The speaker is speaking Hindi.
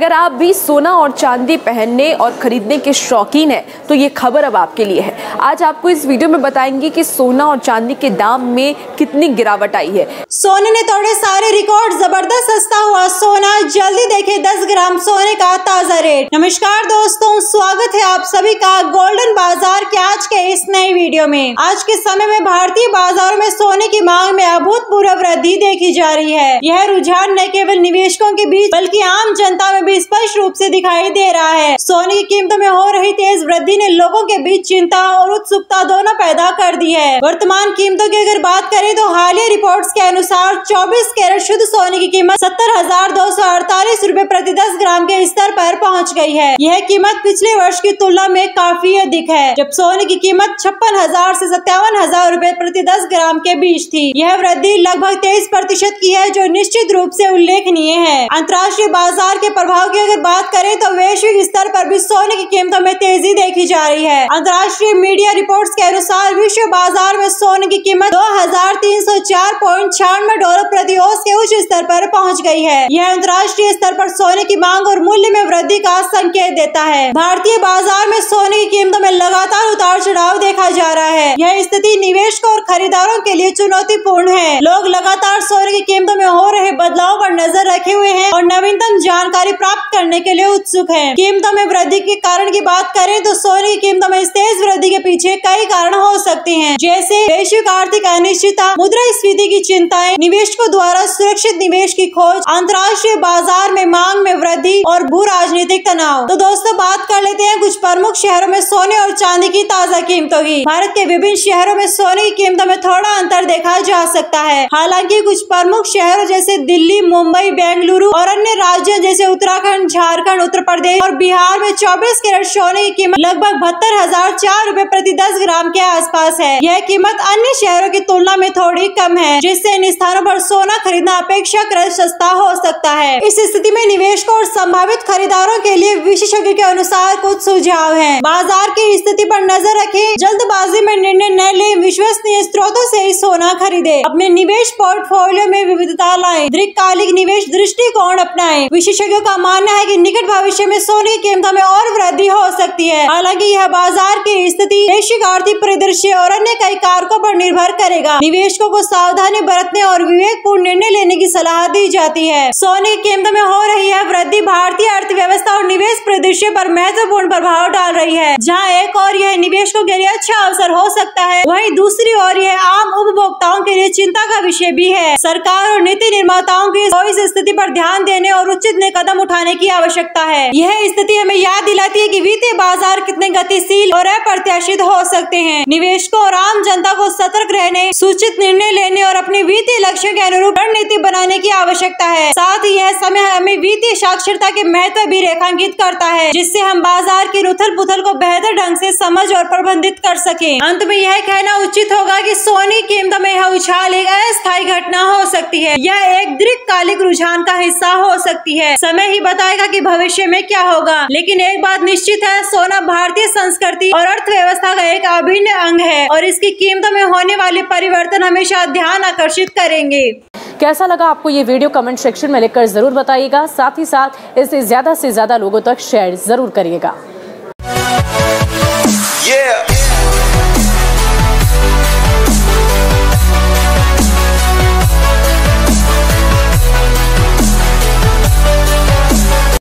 अगर आप भी सोना और चांदी पहनने और खरीदने के शौकीन हैं तो ये खबर अब आपके लिए है। आज आपको इस वीडियो में बताएंगे कि सोना और चांदी के दाम में कितनी गिरावट आई है। सोने ने तोड़े सारे रिकॉर्ड, जबरदस्त सस्ता हुआ सोना। जल्दी देखे 10 ग्राम सोने का ताजा रेट। नमस्कार दोस्तों, स्वागत है आप सभी का गोल्डन बाजार के आज के इस नए वीडियो में। आज के समय में भारतीय बाजारों में सोने की मांग में अभूतपूर्व वृद्धि देखी जा रही है। यह रुझान न केवल निवेशकों के बीच बल्कि आम जनता में भी स्पष्ट रूप से दिखाई दे रहा है। सोने की कीमतों में हो रही तेज वृद्धि ने लोगों के बीच चिंता और उत्सुकता दोनों पैदा कर दी है। वर्तमान कीमतों की अगर बात करें तो हालिया रिपोर्ट्स के अनुसार 24 कैरेट शुद्ध सोने की कीमत 70,248 रूपए प्रति 10 ग्राम के स्तर पर पहुंच गई है। यह कीमत पिछले वर्ष की तुलना में काफी अधिक है, जब सोने की कीमत 56,000 से 57,000 रूपए प्रति 10 ग्राम के बीच थी। यह वृद्धि लगभग 23% की है, जो निश्चित रूप से उल्लेखनीय है। अंतर्राष्ट्रीय बाजार के प्रभाव की अगर बात करें तो वैश्विक स्तर पर भी सोने की कीमतों में तेजी देखी जा रही है। अंतर्राष्ट्रीय मीडिया रिपोर्ट्स के अनुसार विश्व बाजार में सोने की कीमत $2,304.96 प्रति औंस के उच्च स्तर पर पहुंच गई है। यह अंतर्राष्ट्रीय स्तर पर सोने की मांग और मूल्य में वृद्धि का संकेत देता है। भारतीय बाजार में सोने की कीमतों में लगातार उतार चढ़ाव देखा जा रहा है। यह स्थिति निवेशकों और खरीदारों के लिए चुनौतीपूर्ण है। लोग लगातार सोने की कीमतों में हो रहे बदलाव पर नजर रखे हुए हैं और नवीनतम जानकारी प्राप्त करने के लिए उत्सुक हैं। कीमतों में वृद्धि के कारण की बात करें तो सोने की कीमतों में इस तेज वृद्धि के पीछे कई कारण हो सकते हैं, जैसे वैश्विक आर्थिक अनिश्चितता, मुद्रास्फीति की चिंताएं, निवेशकों द्वारा सुरक्षित निवेश की खोज, अंतर्राष्ट्रीय बाजार में मांग में वृद्धि और भू राजनीतिक तनाव। तो दोस्तों, बात कर लेते हैं कुछ प्रमुख शहरों में सोने और चांदी की ताजा कीमतों की। भारत के विभिन्न शहरों में सोने की कीमतों में थोड़ा अंतर देखा जा सकता है। हालांकि कुछ प्रमुख शहरों जैसे दिल्ली, मुंबई, बेंगलुरु और अन्य राज्यों जैसे उत्तराखंड, झारखंड, उत्तर प्रदेश और बिहार में 24 कैरेट सोने की कीमत लगभग 72,004 रूपए प्रति 10 ग्राम के आसपास है। यह कीमत अन्य शहरों की तुलना में थोड़ी कम है, जिससे इन स्थानों पर सोना खरीदना अपेक्षाकृत सस्ता हो सकता है। इस स्थिति में निवेशकों और संभावित खरीदारों के लिए विशेषज्ञों के अनुसार कुछ सुझाव हैं। बाजार की स्थिति पर नजर रखें, जल्दबाजी में निर्णय न लें, विश्वसनीय स्रोतों से ही सोना खरीदे, अपने निवेश पोर्टफोलियो में विविधता लाएं, दीर्घकालिक निवेश दृष्टिकोण अपनाएं। विशेषज्ञों का मानना है कि निकट भविष्य में सोने की कीमतों में और वृद्धि हो सकती है। हालांकि यह बाजार की स्थिति, वैश्विक आर्थिक परिदृश्य और अन्य कई कारकों पर निर्भर करेगा। निवेशकों को सावधानी बरतने और विवेकपूर्ण निर्णय लेने की सलाह दी जाती है। सोने की कीमतों में हो रही है वृद्धि भारतीय अर्थव्यवस्था और निवेश परिदृश्य पर महत्वपूर्ण प्रभाव डाल रही है। जहां एक और यह निवेशकों के लिए अच्छा अवसर हो सकता है, वहीं दूसरी ओर यह आम उपभोक्ताओं के लिए चिंता का विषय भी है। सरकार और नीति निर्माताओं की इस स्थिति पर ध्यान देने और उचित कदम उठाने की आवश्यकता है। यह स्थिति हमें याद दिलाती है कि वित्तीय बाजार कितने गतिशील और अप्रत्याशित हो सकते हैं। निवेशकों और आम जनता को सतर्क रहने, सूचित निर्णय लेने और अपने वित्तीय लक्ष्यों के अनुरूप रणनीति बनाने की आवश्यकता है। साथ ही यह समय हमें वित्तीय साक्षरता के महत्व भी रेखांकित करता है, जिससे हम बाजार की उथल पुथल को बेहतर ढंग से समझ और प्रबंधित कर सकें। अंत में यह कहना उचित होगा कि सोने की कीमतों में यह उछाल एक अस्थायी घटना हो सकती है। यह एक दीर्घकालिक रुझान का हिस्सा हो सकती है। समय ही बताएगा कि भविष्य में क्या होगा, लेकिन एक बात निश्चित है, सोना भारतीय संस्कृति और अर्थव्यवस्था का एक अभिन्न अंग है और इसकी कीमतों में होने वाले परिवर्तन हमेशा ध्यान आकर्षित करेंगे। कैसा लगा आपको ये वीडियो कमेंट सेक्शन में लिखकर जरूर बताइएगा। साथ ही साथ इसे ज्यादा से ज्यादा लोगों तक शेयर जरूर करिएगा।